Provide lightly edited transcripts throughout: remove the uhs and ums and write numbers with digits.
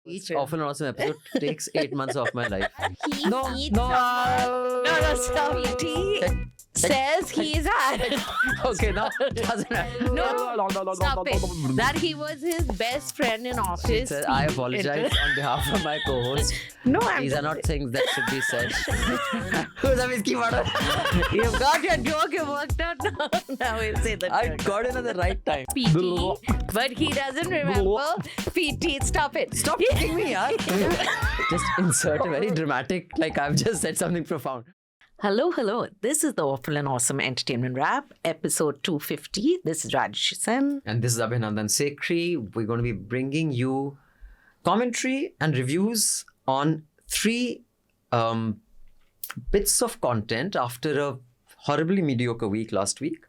Each Awful and Awesome episode takes 8 months of my life. No, stop. He says he's had. Okay, now doesn't matter. No, stop it. That he was his best friend in office. I apologize on behalf of my co-host. No, These are not things that should be said. You've got your joke, it worked out now. Now we'll say the I joke. got it at the right time. PT, but he doesn't remember PT. Stop it. Stop kicking me, yaar. Just insert a very dramatic, like I've just said something profound. Hello. This is the Awful and Awesome Entertainment Wrap, episode 250. This is Rajyasree. And this is Abhinandan and Sekhri. We're going to be bringing you commentary and reviews on 3 bits of content after a horribly mediocre week last week.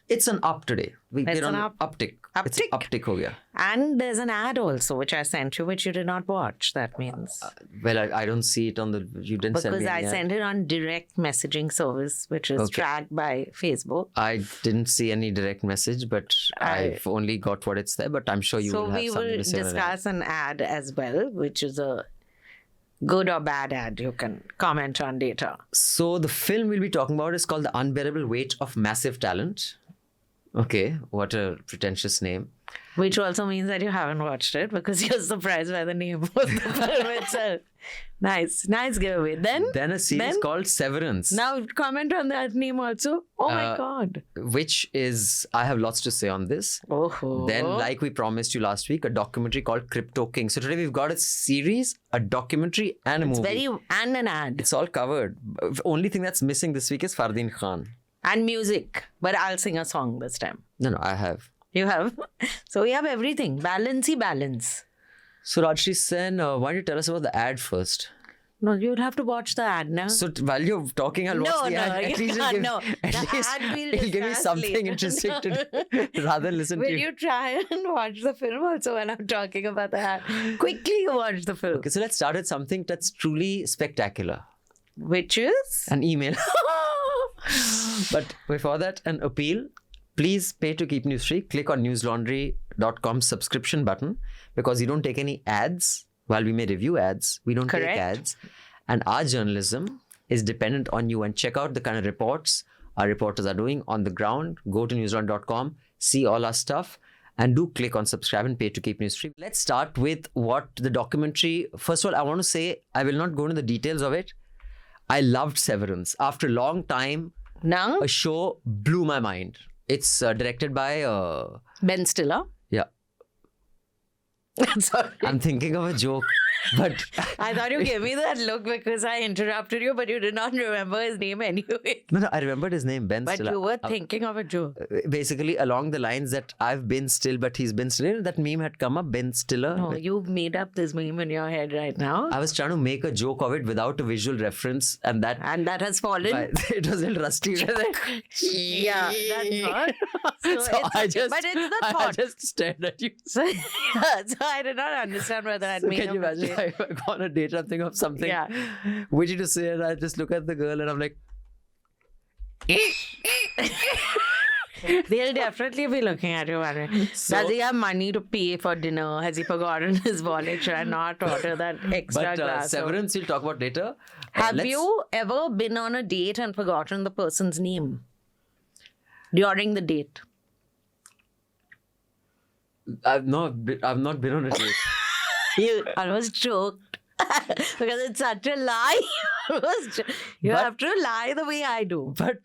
It's an up today. We're on an uptick. It's an uptick ho gaya. And there's an ad also, which I sent you, which you did not watch. That means. Well, I don't see it on the... You didn't send me Because I any ad. sent it on direct messaging service, which is tracked by Facebook. I didn't see any direct message, but I've only got what it's there. But I'm sure you will have something So we will to say on that. discuss an ad as well, which is a good or bad ad. You can comment on later. So the film we'll be talking about is called The Unbearable Weight of Massive Talent. Okay, what a pretentious name. Which also means that you haven't watched it because you're surprised by the name of the film itself. Nice giveaway. Then a series called Severance. Now comment on that name also. Oh my God. Which is, I have lots to say on this. Oh. Then, like we promised you last week, a documentary called Crypto King. So today we've got a series, a documentary, and a movie. And an ad. It's all covered. Only thing that's missing this week is Fardeen Khan. And music. But I'll sing a song this time. No, I have. You have? So we have everything. Balance. So Rajyasree Sen, why don't you tell us about the ad first? No, you'll have to watch the ad now. So while you're talking, I'll watch the ad. At least it'll give me something interesting to do rather than listen to Will you try and watch the film also when I'm talking about the ad? Quickly you watch the film. Okay, so let's start with something that's truly spectacular. Which is? An email. But before that, an appeal. Please pay to keep news free. Click on newslaundry.com subscription button because you don't take any ads. While we may review ads, we don't take ads. And our journalism is dependent on you. And check out the kind of reports our reporters are doing on the ground. Go to newslaundry.com, see all our stuff, and do click on subscribe and pay to keep news free. Let's start with what the documentary... First of all, I want to say, I will not go into the details of it. I loved Severance. After a long time, Now? a show blew my mind. It's directed by... Ben Stiller. Yeah. Sorry. I'm thinking of a joke, but... I thought you gave me that look because I interrupted you, but you did not remember his name anyway. No, I remembered his name, Ben But Stiller. you were thinking of a joke. Basically, along the lines that I've been still, but he's been still. That meme had come up, Ben Stiller. No, you've made up this meme in your head right now. I was trying to make a joke of it without a visual reference, and that... And that has fallen. It was a little rusty. Yeah, that's not. So I just... But it's the I thought. just stared at you. So I did not understand whether I'd made Can you a imagine mistake. if I go on a date and think of something Yeah. witty to say, and I just look at the girl and I'm like... They'll definitely be looking at you wondering, does he have money to pay for dinner? Has he forgotten his wallet? Should I not order that extra glass? Severance we'll talk about later. Have you ever been on a date and forgotten the person's name during the date? I've not been on a date. You almost choked because it's such a lie. You have to lie the way I do. But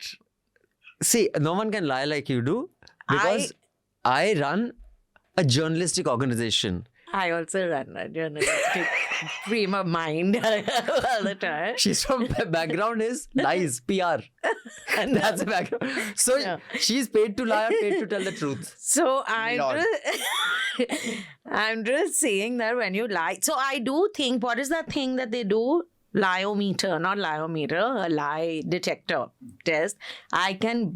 see, no one can lie like you do because I run a journalistic organization. I also run a journalistic frame of mind all the time. She's from background is lies, PR. And that's the background. So she's paid to lie or paid to tell the truth. So I'm just saying that when you lie. So I do think, what is that thing that they do? Lieometer, not lieometer, a lie detector test. I can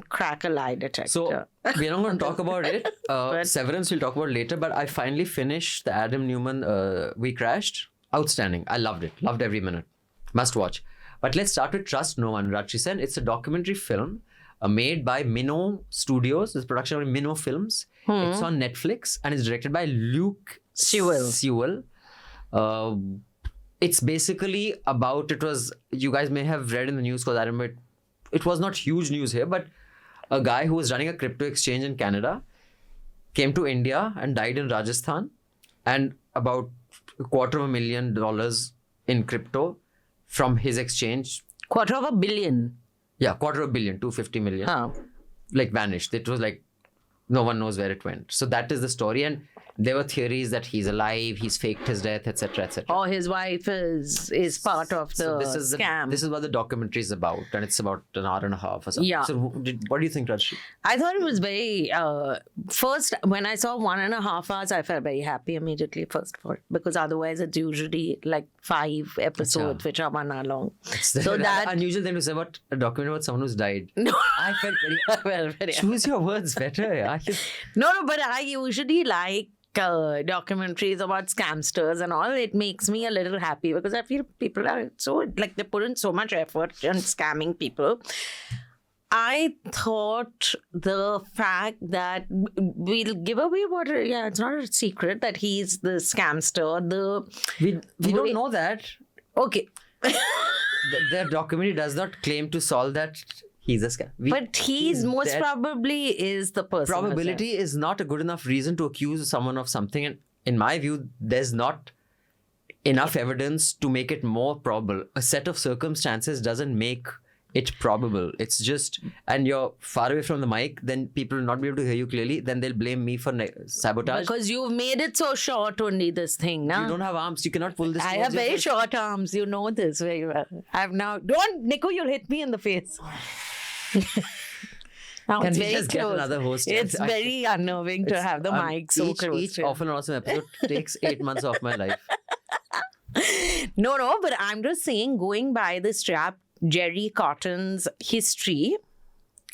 crack a lie detector. So we're not going to talk about it. Severance we'll talk about later. But I finally finished the Adam Newman We Crashed. Outstanding. I loved it. Loved every minute. Must watch. But let's start with Trust No One, Rajyasree. It's a documentary film made by Minnow Studios. This production by Minnow Films. It's on Netflix and it's directed by Luke Sewell. It's basically about, you guys may have read in the news because I remember it was not huge news here, but a guy who was running a crypto exchange in Canada came to India and died in Rajasthan, and about $250,000 in crypto from his exchange. $250 million. Yeah, $250 million, 250 million. Like vanished. It was like no one knows where it went. So that is the story, and there were theories that he's alive, he's faked his death, etc., etc. Or his wife is part of the scam. This is what the documentary is about, and it's about an hour and a half or something. Yeah. So what do you think, Rajyasree? I thought it was very, first, when I saw 1.5 hours, I felt very happy immediately first for it, because otherwise it's usually like 5 episodes, which are 1 hour long. So that unusual thing to say about a documentary about someone who's died. No. I felt very choose your words better. Yeah. No, but I usually like documentaries about scamsters and all. It makes me a little happy because I feel people are so, like, they put in so much effort in scamming people. I thought the fact that we'll give away it's not a secret that he's the scamster. We don't know that. Okay. The documentary does not claim to solve that he's a scam. But he's most probably is the person. Probability is not a good enough reason to accuse someone of something. And in my view, there's not enough evidence to make it more probable. A set of circumstances doesn't make it probable. It's just, and you're far away from the mic, then people will not be able to hear you clearly. Then they'll blame me for sabotage. Because you've made it so short only, this thing. Nah? You don't have arms. You cannot pull this. I have very short arms. You know this very well. Nikku, you'll hit me in the face. Now Can it's we very just close. Get another host? It's very unnerving to have the mic so close. Each often awesome episode takes 8 months off my life. No, but I'm just saying, going by this chap, Jerry Cotton's history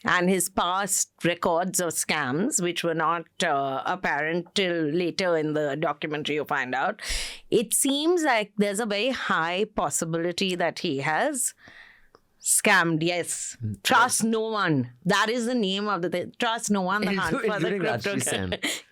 and his past records of scams, which were not apparent till later in the documentary, you find out, it seems like there's a very high possibility that he has scammed. Yes. Trust no one. That is the name of the thing. Trust no one. The hunt for the crypto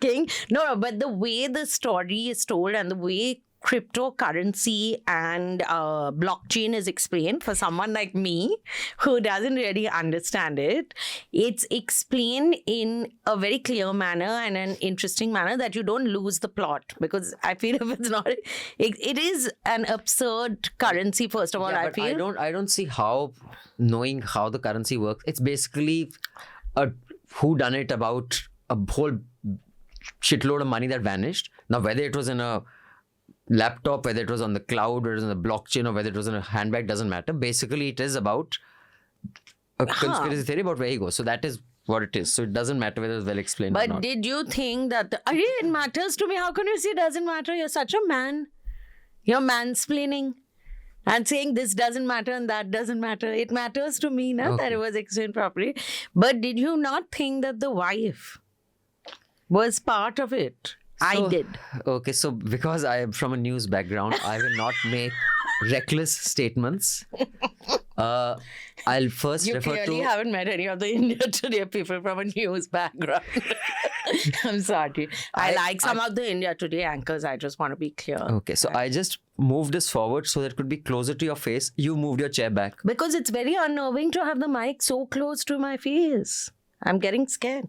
king. No, but the way the story is told and the way cryptocurrency and blockchain is explained for someone like me who doesn't really understand it, it's explained in a very clear manner and an interesting manner that you don't lose the plot, because I feel if it's not, it is an absurd currency, first of all. I feel I don't see how knowing how the currency works. It's basically a whodunit about a whole shitload of money that vanished. Now, whether it was in a laptop, whether it was on the cloud, whether it was on the blockchain, or whether it was in a handbag, doesn't matter. Basically, it is about a conspiracy theory about where he goes. So that is what it is. So it doesn't matter whether it's well explained or not. But did you think that it matters to me? How can you say it doesn't matter? You're such a man. You're mansplaining and saying this doesn't matter and that doesn't matter. It matters to me now that it was explained properly. But did you not think that the wife was part of it? I did. Okay, so because I am from a news background, I will not make reckless statements. I'll first refer to... You clearly haven't met any of the India Today people from a news background. I'm sorry. I like some of the India Today anchors. I just want to be clear. Okay, so I just moved this forward so that it could be closer to your face. You moved your chair back. Because it's very unnerving to have the mic so close to my face. I'm getting scared.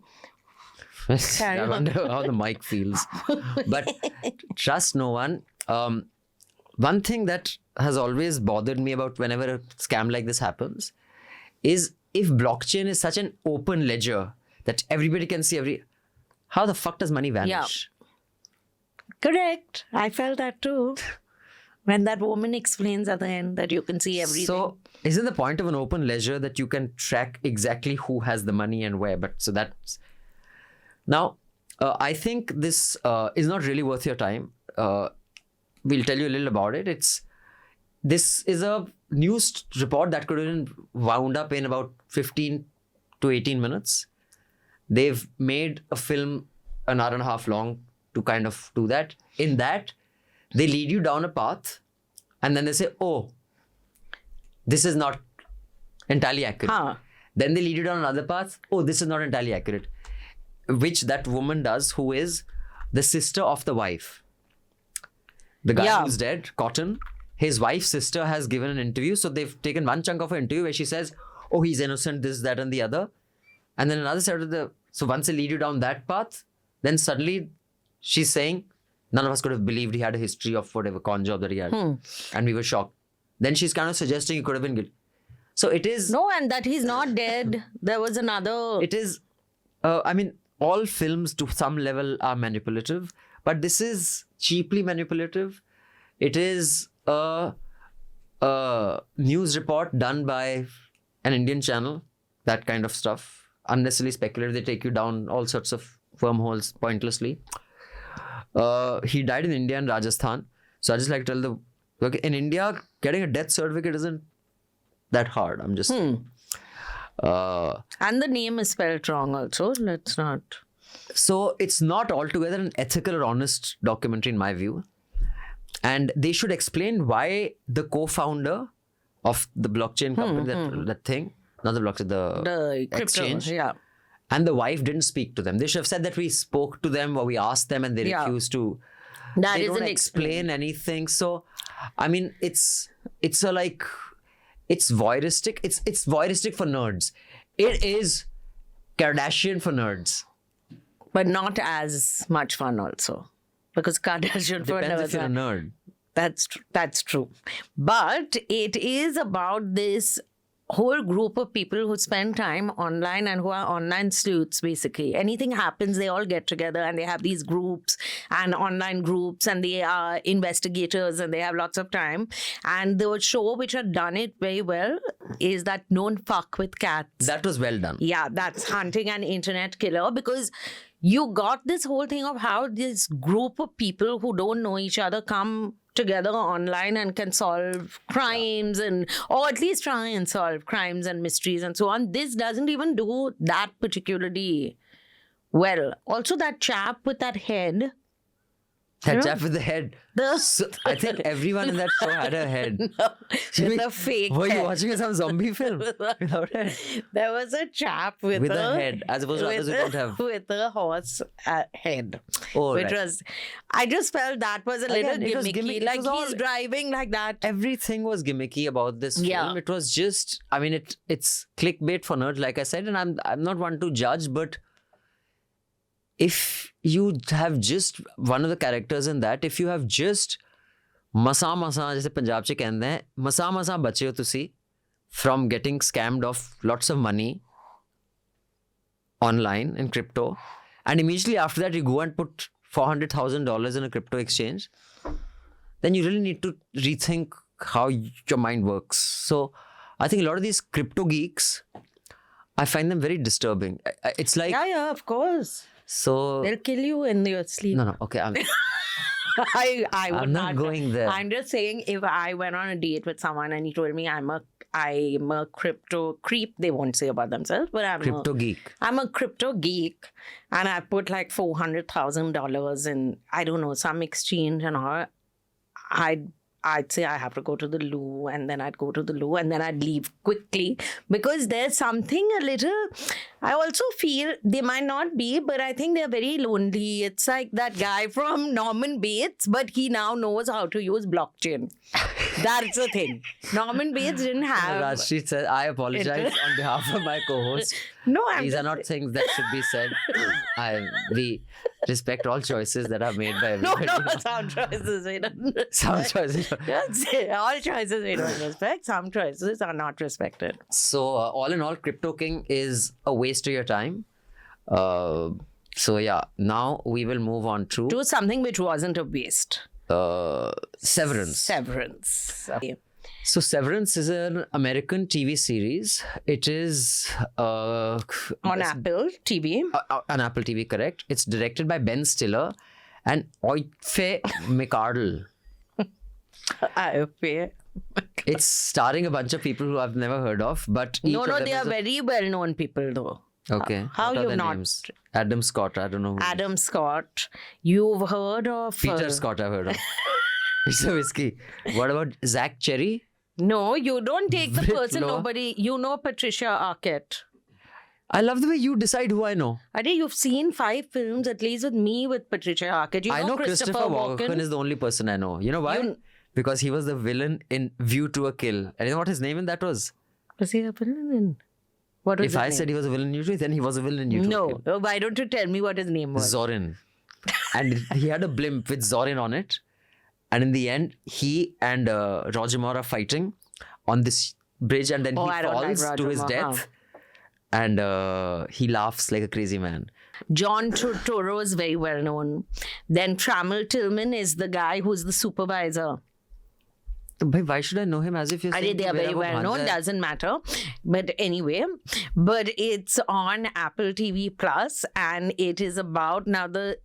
I wonder how the mic feels. But trust no one. One thing that has always bothered me about whenever a scam like this happens is if blockchain is such an open ledger that everybody can see how the fuck does money vanish? Yeah. Correct. I felt that too. When that woman explains at the end that you can see everything. So isn't the point of an open ledger that you can track exactly who has the money and where? But so that's... Now, I think this is not really worth your time. We'll tell you a little about it. This is a news report that could have been wound up in about 15 to 18 minutes. They've made a film an hour and a half long to kind of do that. In that, they lead you down a path and then they say, oh, this is not entirely accurate. Then they lead you down another path. Oh, this is not entirely accurate. Which that woman does, who is the sister of the wife. The guy who's dead, Cotton, his wife's sister has given an interview. So they've taken one chunk of her interview where she says, oh, he's innocent, this, that, and the other. And then another side of the... So once they lead you down that path, then suddenly she's saying, none of us could have believed he had a history of whatever con job that he had. And we were shocked. Then she's kind of suggesting he could have been guilty. So it is... No, and that he's not dead. There was another... It is... I mean, all films to some level are manipulative. But this is cheaply manipulative. It is a news report done by an Indian channel. That kind of stuff. Unnecessarily speculative. They take you down all sorts of wormholes pointlessly. He died in India and Rajasthan. So I just like to tell the... Okay, in India, getting a death certificate isn't that hard. I'm just... And the name is spelled wrong also. Let's not... So it's not altogether an ethical or honest documentary in my view. And they should explain why the co-founder of the blockchain company, that thing, not the blockchain, the crypto, exchange, yeah. and the wife didn't speak to them. They should have said that we spoke to them or we asked them and they refused to. That they isn't don't explain anything. So, I mean, it's voyeuristic. It's voyeuristic for nerds. It is Kardashian for nerds. But not as much fun also. Because Kardashian for Depends nerds if you're a nerd. That's true. But it is about this whole group of people who spend time online and who are online sleuths, basically. Anything happens, they all get together and they have these groups and online groups and they are investigators and they have lots of time. And the show which had done it very well is that Don't Fuck with Cats. That was well done. Yeah, that's hunting an internet killer, because you got this whole thing of how this group of people who don't know each other come together online and can solve crimes or at least try and solve crimes and mysteries and so on. This doesn't even do that particularly well. Also, that chap with that head. That chap with the head. So, I think everyone in that show had a head. No, with a fake Were head. you watching some zombie film without head? There was a chap with a head, as opposed to others who don't have. With a horse head. Oh, which right. was, I just felt that was a little Again, it was gimmicky. gimmick. It Like was all- he's driving like that. Everything was gimmicky about this film. It was just, I mean, it's clickbait for nerds, like I said, and I'm not one to judge, but if you have just one of the characters in that, if you have just masa जैसे पंजाब च कहते हैं मसा बचे हो तुसी from getting scammed of lots of money online in crypto, and immediately after that you go and put $400,000 in a crypto exchange, then you really need to rethink how your mind works. So I think a lot of these crypto geeks, I find them very disturbing. It's like... Yeah, of course. So... They'll kill you in your sleep. No, okay. I would I'm not going there. I'm just saying, if I went on a date with someone and he told me I'm a crypto creep, they won't say about themselves, but Crypto geek. I'm a crypto geek, and I put like $400,000 in, I don't know, some exchange and all. I'd say I have to go to the loo, and then I'd go to the loo, and then I'd leave quickly, because there's something a little... I also feel they might not be, but I think they're very lonely. It's like that guy from Norman Bates, but he now knows how to use blockchain. That's the thing. Norman Bates didn't have... Rajyasree said, I apologize on behalf of my co-host. No, These are not things that should be said. We respect all choices that are made by everybody. No, some choices we don't respect. Some choices. Don't say all choices we don't respect. Some choices are not respected. So, all in all, Crypto King is a waste of your time. So, yeah, now we will move on to something which wasn't a waste. Severance. Severance. Okay. So, Severance is an American TV series. It is... On Apple TV. On Apple TV, correct. It's directed by Ben Stiller and Oife McArdle. It's starring a bunch of people who I've never heard of, but each of them they are very well-known people, though. Okay. How What are you've their not... names? Adam Scott, I don't know. Adam Scott. You've heard of... Peter Scott, I've heard of. It's a whiskey. What about Zach Cherry? No, you don't take the person Whitlow. nobody... You know Patricia Arquette. I love the way you decide who I know. Ade, you've seen 5 films at least with me with Patricia Arquette. You I know Christopher Walken is the only person I know. You know why? Because he was the villain in View to a Kill. And you know what his name in that was? Was he a villain in? What was If his I name? said he was a villain in View to, then he was a villain in View to a Kill. No. Why don't you tell me what his name was? Zorin. And he had a blimp with Zorin on it. And in the end, he and Roger Moore are fighting on this bridge, and then he falls to his death. And he laughs like a crazy man. John Turturro is very well known. Then Trammell Tillman is the guy who's the supervisor. Bhai, why should I know him as if you're saying They are very well known, doesn't matter. But anyway, but it's on Apple TV Plus, and it is about, now the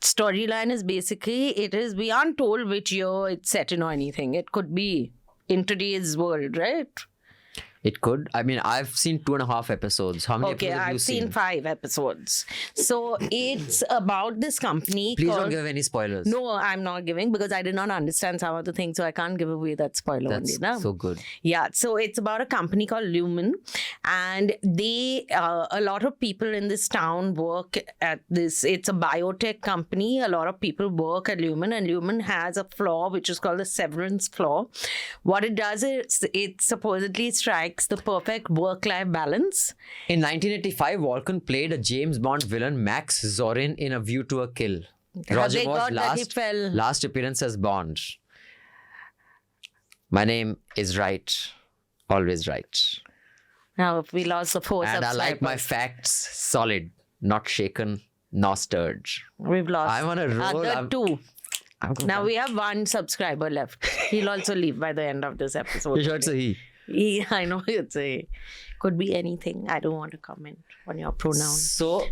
storyline is basically, we aren't told which year it's set in or anything. It could be in today's world, right? It could. I mean, I've seen 2.5 episodes. How many episodes have you I've seen 5 episodes. So it's about this company. Please don't give any spoilers. No, I'm not giving, because I did not understand some of the things, so I can't give away that spoiler. That's only. No? so good. Yeah, so it's about a company called Lumen, and they, a lot of people in this town work at this. It's a biotech company. A lot of people work at Lumen, and Lumen has a flaw which is called the Severance flaw. What it does is it supposedly strikes the perfect work-life balance. In 1985, Walken played a James Bond villain, Max Zorin, in A View to a Kill. Roger Moore's last appearance as Bond. My name is right. Always right. Now, we lost the 4 And subscribers. I like my facts solid, not shaken, nor stirred. We've lost. I'm on a roll. Other 2. Now we have 1 subscriber left. He'll also leave by the end of this episode. You sure it's a he? I know it's a. Could be anything. I don't want to comment on your pronouns. So,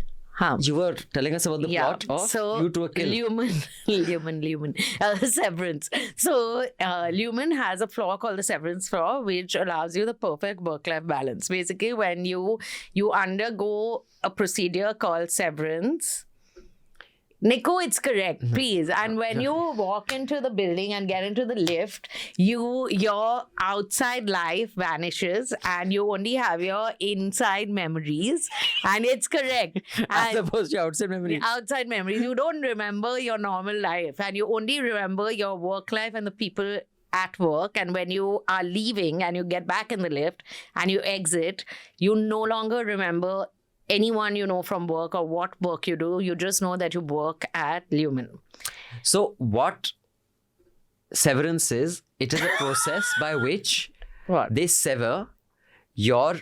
you were telling us about the plot of View to a Kill. Lumen. Severance. So, Lumen has a flaw called the Severance flaw, which allows you the perfect work-life balance. Basically, when you undergo a procedure called severance. Nikku, it's correct, please. And when you walk into the building and get into the lift, your outside life vanishes and you only have your inside memories. And it's correct. As opposed to outside memories. Outside memories. You don't remember your normal life, and you only remember your work life and the people at work. And when you are leaving and you get back in the lift and you exit, you no longer remember anyone you know from work or what work you do. You just know that you work at Lumen. So what severance is, it is a process by which they sever your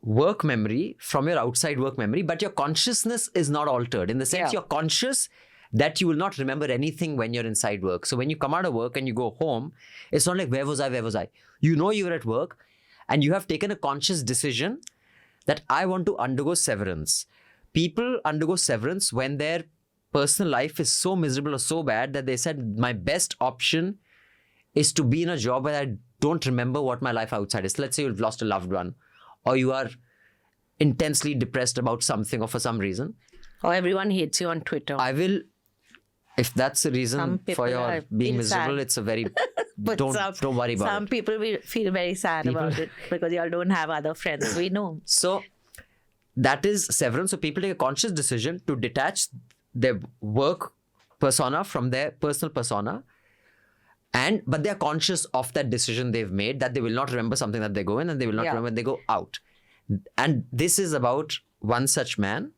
work memory from your outside work memory, but your consciousness is not altered. In the sense, you're conscious that you will not remember anything when you're inside work. So when you come out of work and you go home, it's not like, where was I? You know you were at work and you have taken a conscious decision that I want to undergo severance. People undergo severance when their personal life is so miserable or so bad that they said, my best option is to be in a job where I don't remember what my life outside is. Let's say you've lost a loved one, or you are intensely depressed about something or for some reason. Or everyone hates you on Twitter. I will, if that's the reason for your being miserable, it's a very... don't worry about it. Some people will feel very sad about it because y'all don't have other friends. We know. So that is severance. So people take a conscious decision to detach their work persona from their personal persona. But they are conscious of that decision they've made, that they will not remember something that they go in and they will not remember when they go out. And this is about one such man.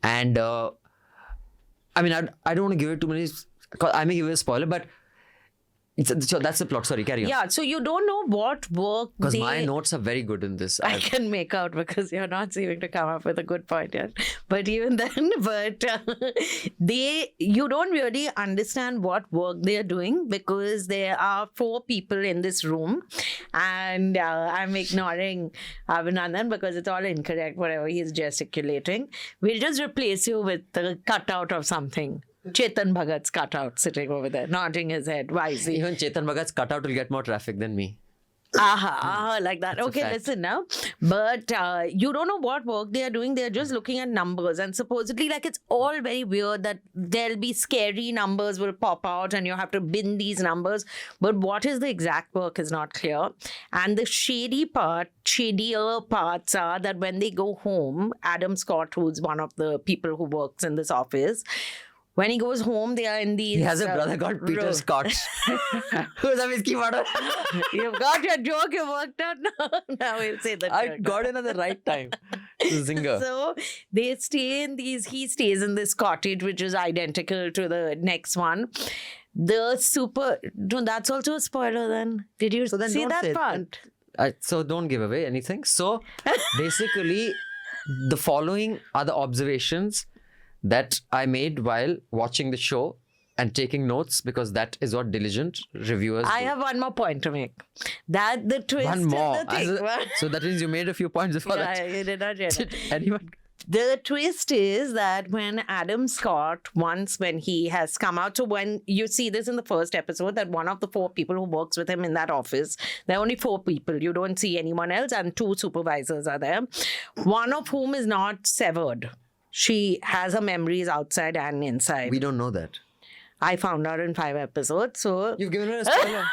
And I mean, I don't want to give it too many, I may give it a spoiler, but so that's the plot. Sorry, carry on. Yeah, so you don't know what work because my notes are very good in this. I can make out because you're not seeming to come up with a good point yet. But even then, you don't really understand what work they're doing because there are 4 people in this room, and I'm ignoring Abhinandan because it's all incorrect, whatever he's gesticulating. We'll just replace you with a cutout of something. Chetan Bhagat's cutout sitting over there, nodding his head wisely. Even Chetan Bhagat's cutout will get more traffic than me. like that. That's a Okay, fact. listen now. But you don't know what work they are doing. They're just looking at numbers. And supposedly, like, it's all very weird that there'll be scary numbers will pop out and you have to bin these numbers. But what is the exact work is not clear. And the shadier parts are that when they go home, Adam Scott, who's one of the people who works in this office, when he goes home, they are in these... He has a brother called Peter Scott. Who's a whiskey bottle? You've got your joke, you worked out now. Now we'll say that. I got in at the right time. Zinger. So they stay in these, he stays in this cottage, which is identical to the next one. No, that's also a spoiler then. Did you So then see don't that say- part? So don't give away anything. So basically, the following are the observations that I made while watching the show and taking notes, because that is what diligent reviewers I do. have one more point to make. That the twist One more. in the thing. So that means you made a few points before Yeah, that. you did not get it. Did anyone? The twist is that when Adam Scott, once when he has come out, so when you see this in the first episode, that one of the 4 people who works with him in that office, there are only 4 people. You don't see anyone else, and 2 supervisors are there. One of whom is not severed. She has her memories outside and inside. We don't know that. I found out in 5 episodes, so... You've given her a spoiler.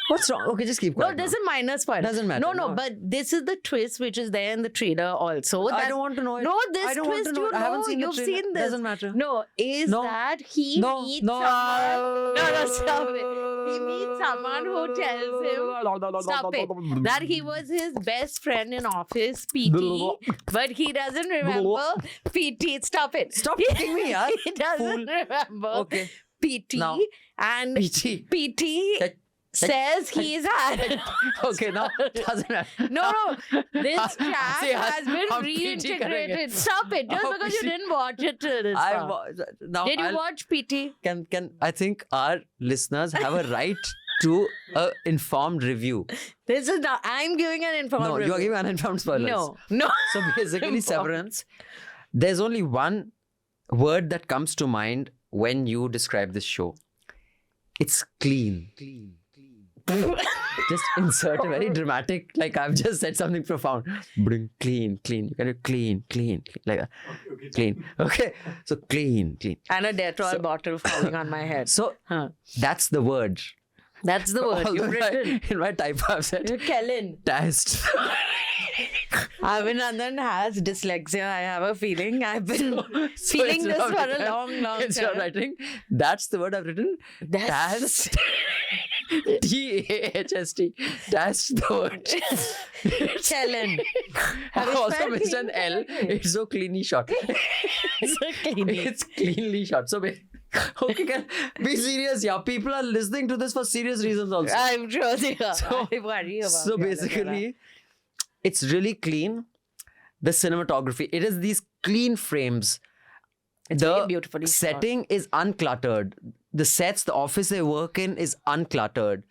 What's wrong? Okay, just keep No, quiet. this is minor spoiler. Doesn't matter, No, no. but this is the twist which is there in the trailer also. I that- don't want to know it. No, this I don't want twist to know you it. I haven't seen the you've trailer. seen this. Doesn't matter. No, is No. that he No, meets no. someone. No, stop it. He meets someone who tells him, stop it, that he was his best friend in office, PT, but he doesn't remember PT. Stop it. Stop kicking me, yaar. He doesn't Fool. remember Okay. PT, Now. and PT. PT says he's had. Okay, now doesn't matter. No, this chap See, has been I'm PT करेंगे. reintegrated. Stop it. Just I'm because you PT. didn't watch it till this I far. now Did you I'll- watch PT? Can I think our listeners have a right to a informed review? This is not. I'm giving an informed No, you review. are giving uninformed spoilers. No. So basically, Informed. Severance. There's only one word that comes to mind when you describe this show. It's clean. Just insert a very dramatic, like I've just said something profound. Bring clean. You can do clean, like that. Clean. Okay. So clean. And a Dettol bottle falling on my head. So Huh. that's the word. That's the word Although you've written. in my typo I've said You're Kellen. test. Abhinandan has dyslexia. I have a feeling. I've been feeling this for a long Instead of time. writing, that's the word I've written. That's- Test. T-A-H-S-T. That's the word. Kellen. Have I you also spelled missed an L. It's so cleanly shot. It's cleanly shot. So, okay, be serious, yeah. People are listening to this for serious reasons also. I'm sure they are. So- I worry about So Kellen. basically, it's really clean. The cinematography, it is these clean frames. It's The very beautifully shot. setting is uncluttered. The sets, the office they work in is uncluttered.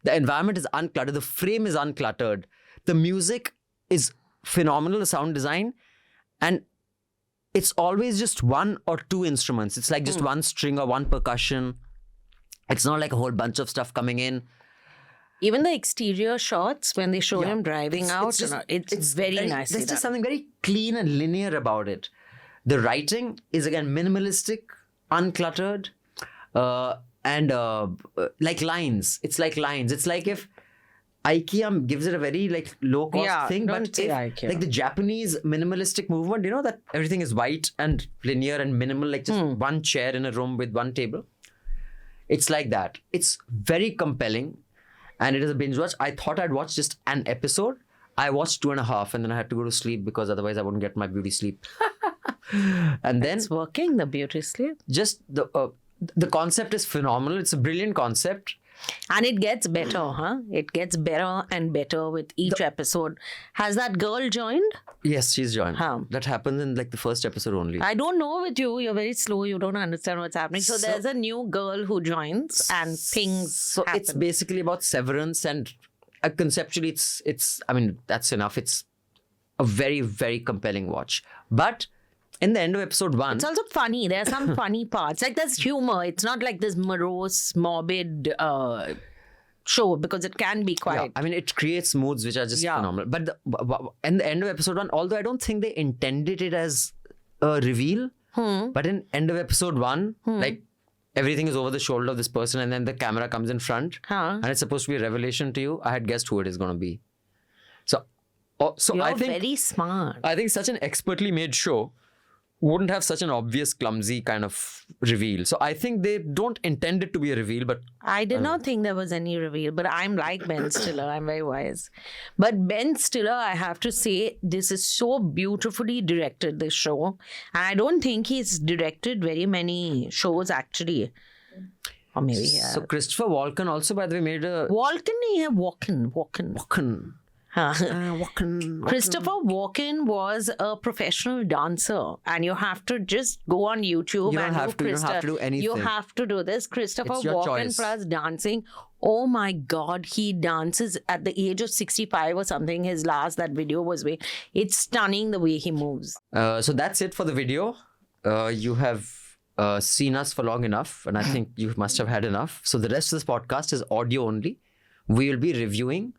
The environment is uncluttered. The frame is uncluttered. The music is phenomenal, the sound design. And it's always just 1 or 2 instruments. It's like just one string or one percussion. It's not like a whole bunch of stuff coming in. Even the exterior shots when they show Yeah. him driving out, just- it's very nice. There's just something very clean and linear about it. The writing is again minimalistic, uncluttered, and like lines. It's like lines. It's like if IKEA gives it a very like low cost Yeah, thing, don't but say if, IKEA. like the Japanese minimalistic movement, you know that everything is white and linear and minimal, like just one chair in a room with one table. It's like that. It's very compelling. And it is a binge watch. I thought I'd watch just an episode. I watched 2.5 and then I had to go to sleep because otherwise I wouldn't get my beauty sleep. And then It's working, the beauty sleep. just the concept is phenomenal. It's a brilliant concept. And it gets better, huh? It gets better and better with each episode. Has that girl joined? Yes, she's joined. Huh. That happens in like the first episode only. I don't know with you. You're very slow. You don't understand what's happening. So, So- there's a new girl who joins and things So happen. it's basically about severance and conceptually it's I mean that's enough. It's a very, very compelling watch. But in the end of episode 1, It's also funny. There are some funny parts. Like there's humor. It's not like this morose, morbid show because it can be quite. Yeah, I mean, it creates moods which are just phenomenal. But in the end of episode 1, although I don't think they intended it as a reveal, but in end of episode 1, like everything is over the shoulder of this person and then the camera comes in front and it's supposed to be a revelation to you. I had guessed who it is going to be. So You're I think very smart. I think such an expertly made show wouldn't have such an obvious, clumsy kind of reveal. So I think they don't intend it to be a reveal, but I did not think there was any reveal, but I'm like Ben Stiller. I'm very wise. But Ben Stiller, I have to say, this is so beautifully directed, this show. And I don't think he's directed very many shows, actually. Or maybe, yeah. So Christopher Walken also, by the way, made a... Walken. Christopher Walken was a professional dancer, and you have to just go on YouTube You don't and have to do anything. You have to do this. Christopher It's your Walken choice. plus dancing. Oh my God, he dances at the age of 65 or something. His last that video was way. It's stunning the way he moves. So that's it for the video. You have seen us for long enough, and I think you must have had enough. So the rest of this podcast is audio only. We will be reviewing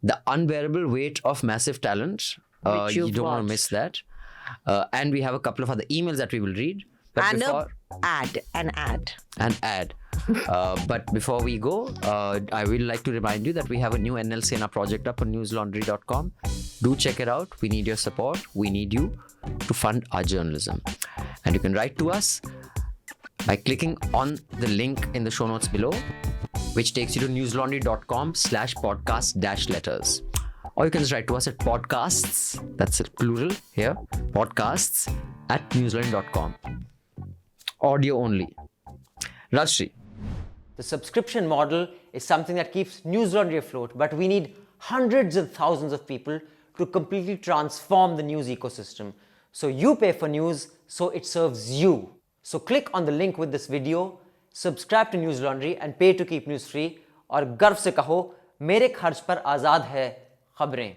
The Unbearable Weight of Massive Talent. Which You you've don't want to watched. miss that. And we have a couple of other emails that we will read. But And before, an ad. and add. But before we go, I will like to remind you that we have a new NL Sena project up on newslaundry.com. Do check it out. We need your support. We need you to fund our journalism. And you can write to us by clicking on the link in the show notes below, which takes you to newslaundry.com/podcast-letters. Or you can just write to us at podcasts, that's plural here, podcasts@newslaundry.com. Audio only. Rajyasree. The subscription model is something that keeps News Laundry afloat, but we need hundreds of thousands of people to completely transform the news ecosystem. So you pay for news, so it serves you. So click on the link with this video, subscribe to News Laundry and pay to keep news free, और गर्व से कहो मेरे खर्च पर आज़ाद है खबरें.